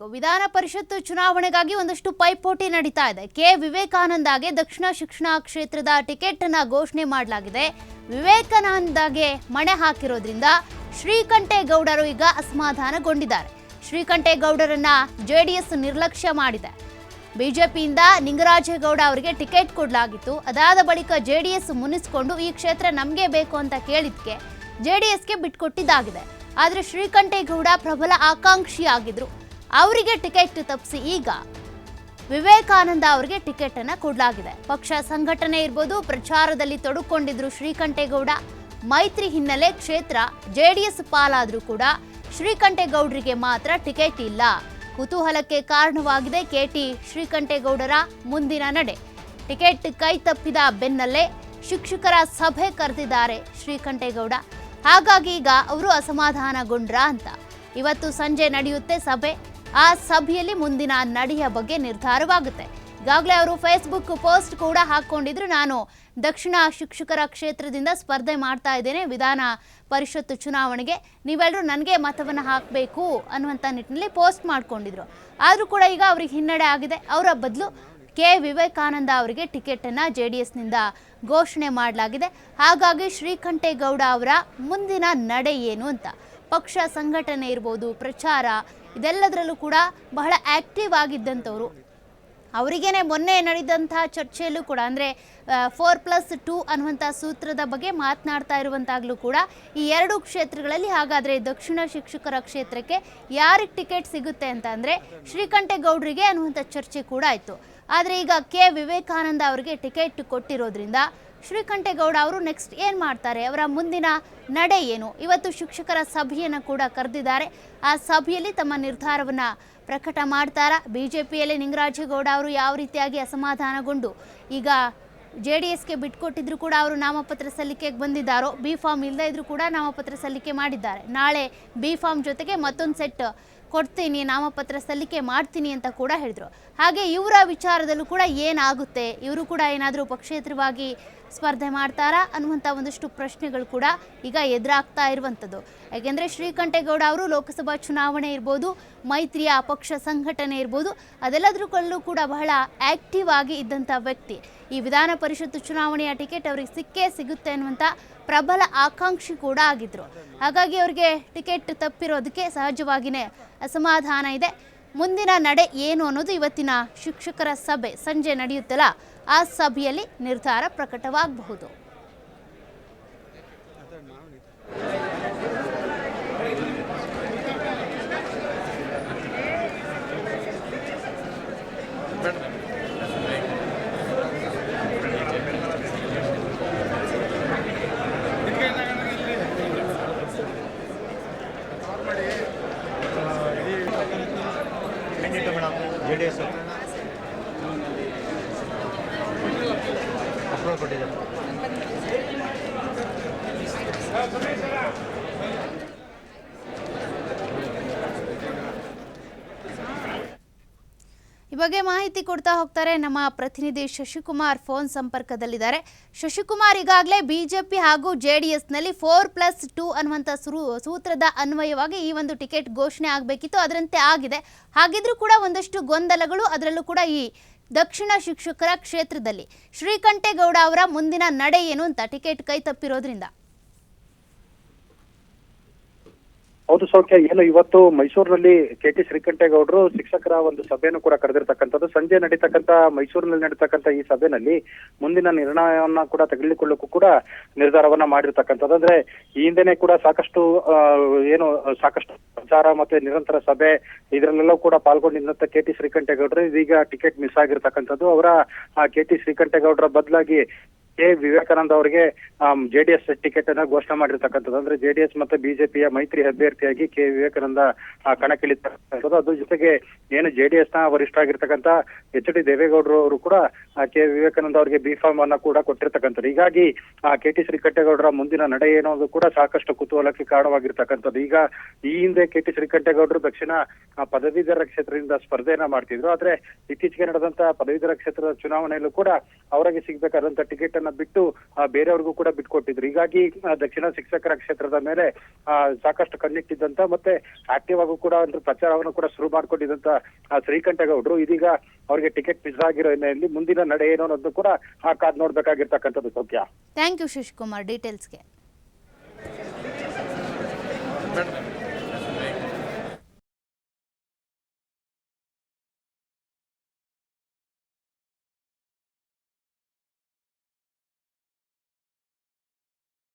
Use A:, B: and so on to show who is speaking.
A: ವಿಧಾನ ಪರಿಷತ್ ಚುನಾವಣೆಗಾಗಿ ಒಂದಷ್ಟು ಪೈಪೋಟಿ ನಡೀತಾ ಇದೆ. ಕೆ ವಿವೇಕಾನಂದಗೆ ದಕ್ಷಿಣ ಶಿಕ್ಷಣ ಕ್ಷೇತ್ರದ ಟಿಕೆಟ್ ಅನ್ನು ಘೋಷಣೆ ಮಾಡಲಾಗಿದೆ. ವಿವೇಕಾನಂದಗೆ ಮಣೆ ಹಾಕಿರೋದ್ರಿಂದ ಶ್ರೀಕಂಠೇಗೌಡರು ಈಗ ಅಸಮಾಧಾನಗೊಂಡಿದ್ದಾರೆ. ಶ್ರೀಕಂಠೇಗೌಡರನ್ನ ಜೆಡಿಎಸ್ ನಿರ್ಲಕ್ಷ್ಯ ಮಾಡಿದೆ. ಬಿಜೆಪಿಯಿಂದ ನಿಂಗರಾಜೇಗೌಡ ಅವರಿಗೆ ಟಿಕೆಟ್ ಕೊಡಲಾಗಿತ್ತು. ಅದಾದ ಬಳಿಕ ಜೆಡಿಎಸ್ ಮುನಿಸಿಕೊಂಡು ಈ ಕ್ಷೇತ್ರ ನಮಗೆ ಬೇಕು ಅಂತ ಕೇಳಿದ್ಕೆ ಜೆಡಿಎಸ್ಗೆ ಬಿಟ್ಕೊಟ್ಟಿದ್ದಾಗಿದೆ. ಆದರೆ ಶ್ರೀಕಂಠೇಗೌಡ ಪ್ರಬಲ ಆಕಾಂಕ್ಷಿಯಾಗಿದ್ರು. ಅವರಿಗೆ ಟಿಕೆಟ್ ತಪ್ಪಿಸಿ ಈಗ ವಿವೇಕಾನಂದ ಅವರಿಗೆ ಟಿಕೆಟ್ ಅನ್ನ ಕೊಡಲಾಗಿದೆ. ಪಕ್ಷ ಸಂಘಟನೆ ಇರ್ಬೋದು, ಪ್ರಚಾರದಲ್ಲಿ ತೊಡಕೊಂಡಿದ್ರು ಶ್ರೀಕಂಠೇಗೌಡ. ಮೈತ್ರಿ ಹಿನ್ನೆಲೆ ಕ್ಷೇತ್ರ ಜೆಡಿಎಸ್ ಪಾಲಾದ್ರೂ ಕೂಡ ಶ್ರೀಕಂಠೇಗೌಡರಿಗೆ ಮಾತ್ರ ಟಿಕೆಟ್ ಇಲ್ಲ. ಕುತೂಹಲಕ್ಕೆ ಕಾರಣವಾಗಿದೆ ಕೆಟಿ ಶ್ರೀಕಂಠೇಗೌಡರ ಮುಂದಿನ ನಡೆ. ಟಿಕೆಟ್ ಕೈ ತಪ್ಪಿದ ಬೆನ್ನಲ್ಲೇ ಶಿಕ್ಷಕರ ಸಭೆ ಕರೆದಿದ್ದಾರೆ ಶ್ರೀಕಂಠೇಗೌಡ. ಹಾಗಾಗಿ ಈಗ ಅವರು ಅಸಮಾಧಾನಗೊಂಡ್ರ ಅಂತ. ಇವತ್ತು ಸಂಜೆ ನಡೆಯುತ್ತೆ ಸಭೆ. ಆ ಸಭೆಯಲ್ಲಿ ಮುಂದಿನ ನಡೆಯ ಬಗ್ಗೆ ನಿರ್ಧಾರವಾಗುತ್ತೆ. ಈಗಾಗಲೇ ಅವರು ಫೇಸ್ಬುಕ್ ಪೋಸ್ಟ್ ಕೂಡ ಹಾಕೊಂಡಿದ್ರು. ನಾನು ದಕ್ಷಿಣ ಶಿಕ್ಷಕರ ಕ್ಷೇತ್ರದಿಂದ ಸ್ಪರ್ಧೆ ಮಾಡ್ತಾ ಇದ್ದೇನೆ ವಿಧಾನ ಪರಿಷತ್ ಚುನಾವಣೆಗೆ, ನೀವೆಲ್ಲರೂ ನನಗೆ ಮತವನ್ನು ಹಾಕಬೇಕು ಅನ್ನುವಂಥ ನಿಟ್ಟಿನಲ್ಲಿ ಪೋಸ್ಟ್ ಮಾಡ್ಕೊಂಡಿದ್ರು. ಆದರೂ ಕೂಡ ಈಗ ಅವ್ರಿಗೆ ಹಿನ್ನಡೆ ಆಗಿದೆ. ಅವರ ಬದಲು ಕೆ ವಿವೇಕಾನಂದ ಅವರಿಗೆ ಟಿಕೆಟನ್ನು ಜೆಡಿಎಸ್ನಿಂದ ಘೋಷಣೆ ಮಾಡಲಾಗಿದೆ. ಹಾಗಾಗಿ ಶ್ರೀಕಂಠೇಗೌಡ ಅವರ ಮುಂದಿನ ನಡೆ ಏನು ಅಂತ ಪಕ್ಷ ಸಂಘಟನೆ ಇರ್ಬೋದು, ಪ್ರಚಾರ ಇದೆಲ್ಲದರಲ್ಲೂ ಕೂಡ ಬಹಳ ಆ್ಯಕ್ಟಿವ್ ಆಗಿದ್ದಂಥವ್ರು. ಅವರಿಗೇನೆ ಮೊನ್ನೆ ನಡೆದಂಥ ಚರ್ಚೆಯಲ್ಲೂ ಕೂಡ ಅಂದರೆ 4+2 ಅನ್ನುವಂಥ ಸೂತ್ರದ ಬಗ್ಗೆ ಮಾತನಾಡ್ತಾ ಇರುವಂತಾಗಲೂ ಕೂಡ ಈ ಎರಡು ಕ್ಷೇತ್ರಗಳಲ್ಲಿ ಹಾಗಾದರೆ ದಕ್ಷಿಣ ಶಿಕ್ಷಕರ ಕ್ಷೇತ್ರಕ್ಕೆ ಯಾರಿಗೆ ಟಿಕೆಟ್ ಸಿಗುತ್ತೆ ಅಂತ ಅಂದರೆ ಶ್ರೀಕಂಠೇಗೌಡರಿಗೆ ಅನ್ನುವಂಥ ಚರ್ಚೆ ಕೂಡ ಆಯಿತು. ಆದರೆ ಈಗ ಕೆ ವಿವೇಕಾನಂದ ಅವರಿಗೆ ಟಿಕೆಟ್ ಕೊಟ್ಟಿರೋದ್ರಿಂದ ಶ್ರೀಕಂಠೇಗೌಡ ಅವರು ನೆಕ್ಸ್ಟ್ ಏನು ಮಾಡ್ತಾರೆ, ಅವರ ಮುಂದಿನ ನಡೆ ಏನು? ಇವತ್ತು ಶಿಕ್ಷಕರ ಸಭೆಯನ್ನು ಕೂಡ ಕರೆದಿದ್ದಾರೆ. ಆ ಸಭೆಯಲ್ಲಿ ತಮ್ಮ ನಿರ್ಧಾರವನ್ನು ಪ್ರಕಟ ಮಾಡ್ತಾರಾ? ಬಿಜೆಪಿಯಲ್ಲಿ ನಿಂಗರಾಜೇಗೌಡ ಅವರು ಯಾವ ರೀತಿಯಾಗಿ ಅಸಮಾಧಾನಗೊಂಡು ಈಗ ಜೆಡಿಎಸ್ಗೆ ಬಿಟ್ಕೊಟ್ಟಿದ್ರು ಕೂಡ ಅವರು ನಾಮಪತ್ರ ಸಲ್ಲಿಕೆಗೆ ಬಂದಿದ್ದಾರೋ, ಬಿ ಫಾರ್ಮ್ ಇಲ್ಲದೇ ಇದ್ರೂ ಕೂಡ ನಾಮಪತ್ರ ಸಲ್ಲಿಕೆ ಮಾಡಿದ್ದಾರೆ. ನಾಳೆ ಬಿ ಫಾರ್ಮ್ ಜೊತೆಗೆ ಮತ್ತೊಂದು ಸೆಟ್ ಕೊಡ್ತೀನಿ, ನಾಮಪತ್ರ ಸಲ್ಲಿಕೆ ಮಾಡ್ತೀನಿ ಅಂತ ಕೂಡ ಹೇಳಿದ್ರು. ಹಾಗೆ ಇವರ ವಿಚಾರದಲ್ಲೂ ಕೂಡ ಏನಾಗುತ್ತೆ, ಇವರು ಕೂಡ ಏನಾದರೂ ಪಕ್ಷೇತರವಾಗಿ ಸ್ಪರ್ಧೆ ಮಾಡ್ತಾರಾ ಅನ್ನುವಂಥ ಒಂದಷ್ಟು ಪ್ರಶ್ನೆಗಳು ಕೂಡ ಈಗ ಎದುರಾಗ್ತಾ ಇರುವಂಥದ್ದು. ಯಾಕೆಂದರೆ ಶ್ರೀಕಂಠೇಗೌಡ ಅವರು ಲೋಕಸಭಾ ಚುನಾವಣೆ ಇರ್ಬೋದು, ಮೈತ್ರಿಯ ಪಕ್ಷ ಸಂಘಟನೆ ಇರ್ಬೋದು, ಅದೆಲ್ಲದರಲ್ಲೂ ಕೂಡ ಬಹಳ ಆ್ಯಕ್ಟಿವ್ ಆಗಿ ಇದ್ದಂಥ ವ್ಯಕ್ತಿ. ಈ ವಿಧಾನ ಪರಿಷತ್ತು ಚುನಾವಣೆಯ ಟಿಕೆಟ್ ಅವರಿಗೆ ಸಿಕ್ಕೇ ಸಿಗುತ್ತೆ ಅನ್ನುವಂಥ ಪ್ರಬಲ ಆಕಾಂಕ್ಷಿ ಕೂಡ ಆಗಿದ್ರು. ಹಾಗಾಗಿ ಅವರಿಗೆ ಟಿಕೆಟ್ ತಪ್ಪಿರೋದಕ್ಕೆ ಸಹಜವಾಗಿಯೇ ಅಸಮಾಧಾನ ಇದೆ. ಮುಂದಿನ ನಡೆ ಏನು ಅನ್ನೋದು ಇವತ್ತಿನ ಶಿಕ್ಷಕರ ಸಭೆ ಸಂಜೆ ನಡೆಯುತ್ತಲ್ಲ, ಆ ಸಭೆಯಲ್ಲಿ ನಿರ್ಧಾರ ಪ್ರಕಟವಾಗಬಹುದು.
B: ಜೆಡಿಎಸ್ ಅಪ್ರೂವಲ್ ಕೊಟ್ಟಿದ್ದಾರೆ.
A: ಈ ಬಗ್ಗೆ ಮಾಹಿತಿ ಕೊಡ್ತಾ ಹೋಗ್ತಾರೆ ನಮ್ಮ ಪ್ರತಿನಿಧಿ ಶಶಿಕುಮಾರ್ ಫೋನ್ ಸಂಪರ್ಕದಲ್ಲಿದ್ದಾರೆ. ಶಶಿಕುಮಾರ್, ಈಗಾಗಲೇ ಬಿಜೆಪಿ ಹಾಗೂ ಜೆಡಿಎಸ್ನಲ್ಲಿ 4+2 ಅನ್ನುವಂಥ ಸೂತ್ರದ ಅನ್ವಯವಾಗಿ ಈ ಒಂದು ಟಿಕೆಟ್ ಘೋಷಣೆ ಆಗಬೇಕಿತ್ತು, ಅದರಂತೆ ಆಗಿದೆ. ಹಾಗಿದ್ರೂ ಕೂಡ ಒಂದಷ್ಟು ಗೊಂದಲಗಳು, ಅದರಲ್ಲೂ ಕೂಡ ಈ ದಕ್ಷಿಣ ಶಿಕ್ಷಕರ ಕ್ಷೇತ್ರದಲ್ಲಿ ಶ್ರೀಕಂಠೇಗೌಡ ಅವರ ಮುಂದಿನ ನಡೆ ಏನು ಅಂತ ಟಿಕೆಟ್ ಕೈ ತಪ್ಪಿರೋದ್ರಿಂದ.
C: ಹೌದು ಸೌಖ್ಯ, ಏನು ಇವತ್ತು ಮೈಸೂರಿನಲ್ಲಿ ಕೆಟಿ ಶ್ರೀಕಂಠೇಗೌಡರು ಶಿಕ್ಷಕರ ಒಂದು ಸಭೆಯನ್ನು ಕೂಡ ಕರೆದಿರ್ತಕ್ಕಂಥದ್ದು. ಸಂಜೆ ನಡೀತಕ್ಕಂಥ ಮೈಸೂರಿನಲ್ಲಿ ನಡೀತಕ್ಕಂಥ ಈ ಸಭೆಯಲ್ಲಿ ಮುಂದಿನ ನಿರ್ಣಯವನ್ನ ಕೂಡ ತೆಗೆದುಕೊಳ್ಳಕ್ಕೂ ಕೂಡ ನಿರ್ಧಾರವನ್ನ ಮಾಡಿರ್ತಕ್ಕಂಥದ್ದು. ಅಂದ್ರೆ ಈ ಹಿಂದೆನೆ ಕೂಡ ಸಾಕಷ್ಟು ಪ್ರಚಾರ ಮತ್ತೆ ನಿರಂತರ ಸಭೆ ಇದರಲ್ಲೆಲ್ಲ ಕೂಡ ಪಾಲ್ಗೊಂಡಿದ್ದಂತ ಕೆಟಿ ಶ್ರೀಕಂಠೇಗೌಡರು ಇದೀಗ ಟಿಕೆಟ್ ಮಿಸ್ ಆಗಿರ್ತಕ್ಕಂಥದ್ದು. ಅವರ ಕೆಟಿ ಶ್ರೀಕಂಠೇಗೌಡರ ಬದಲಾಗಿ ಕೆ ವಿವೇಕಾನಂದ ಅವರಿಗೆ ಜೆಡಿಎಸ್ ಟಿಕೆಟ್ ಅನ್ನ ಘೋಷಣೆ ಮಾಡಿರ್ತಕ್ಕಂಥದ್ದು. ಅಂದ್ರೆ ಜೆಡಿಎಸ್ ಮತ್ತೆ ಬಿಜೆಪಿಯ ಮೈತ್ರಿ ಅಭ್ಯರ್ಥಿಯಾಗಿ ಕೆ ವಿವೇಕಾನಂದ ಕಣಕ್ಕಿಳಿತಕ್ಕಂಥದ್ದು. ಅದ್ರ ಜೊತೆಗೆ ಏನು ಜೆಡಿಎಸ್ ನ ವರಿಷ್ಠ ಆಗಿರ್ತಕ್ಕಂಥ ಎಚ್.ಡಿ. ದೇವೇಗೌಡರು ಅವರು ಕೂಡ ಕೆ ವಿವೇಕಾನಂದ ಅವರಿಗೆ ಬಿ ಫಾರ್ಮ್ ಅನ್ನ ಕೂಡ ಕೊಟ್ಟಿರ್ತಕ್ಕಂಥದ್ದು. ಹೀಗಾಗಿ ಕೆಟಿ ಶ್ರೀಕಂಠೇಗೌಡರ ಮುಂದಿನ ನಡೆ ಏನೋದು ಕೂಡ ಸಾಕಷ್ಟು ಕುತೂಹಲಕ್ಕೆ ಕಾರಣವಾಗಿರ್ತಕ್ಕಂಥದ್ದು. ಈಗ ಈ ಹಿಂದೆ ಕೆಟಿ ಶ್ರೀಕಂಠೇಗೌಡರು ದಕ್ಷಿಣ ಪದವೀಧರ ಕ್ಷೇತ್ರದಿಂದ ಸ್ಪರ್ಧೆಯನ್ನ ಮಾಡ್ತಿದ್ರು. ಆದ್ರೆ ಇತ್ತೀಚೆಗೆ ನಡೆದಂತ ಪದವೀಧರ ಕ್ಷೇತ್ರದ ಚುನಾವಣೆಯಲ್ಲೂ ಕೂಡ ಅವರಿಗೆ ಸಿಗ್ಬೇಕಾದಂತ ಟಿಕೆಟ್ ಕ್ಷೇತ್ರವನ್ನ ಬಿಟ್ಟು ಬೇರೆಯವ್ರಿಗೂ ಕೂಡ ಬಿಟ್ಕೊಟ್ಟಿದ್ರು. ಹೀಗಾಗಿ ದಕ್ಷಿಣ ಶಿಕ್ಷಕರ ಕ್ಷೇತ್ರದ ಮೇಲೆ ಸಾಕಷ್ಟು ಕಣ್ಣಿಟ್ಟಿದ್ದಂತ ಮತ್ತೆ ಆಕ್ಟಿವ್ ಆಗು ಕೂಡ ಒಂದು ಪ್ರಚಾರವನ್ನು ಕೂಡ ಶುರು ಮಾಡ್ಕೊಂಡಿದ್ದಂತ ಶ್ರೀಕಂಠೇಗೌಡರು ಇದೀಗ ಅವರಿಗೆ ಟಿಕೆಟ್ ಮಿಸ್ ಆಗಿರೋ ಹಿನ್ನೆಲೆಯಲ್ಲಿ ಮುಂದಿನ ನಡೆ ಏನು ಅನ್ನೋದು ಕೂಡ ಕಾದ್ ನೋಡ್ಬೇಕಾಗಿರ್ತಕ್ಕಂಥದ್ದು. ಸೌಖ್ಯ.
A: Thank you Shishukumar ಡೀಟೇಲ್ಸ್ಗೆ.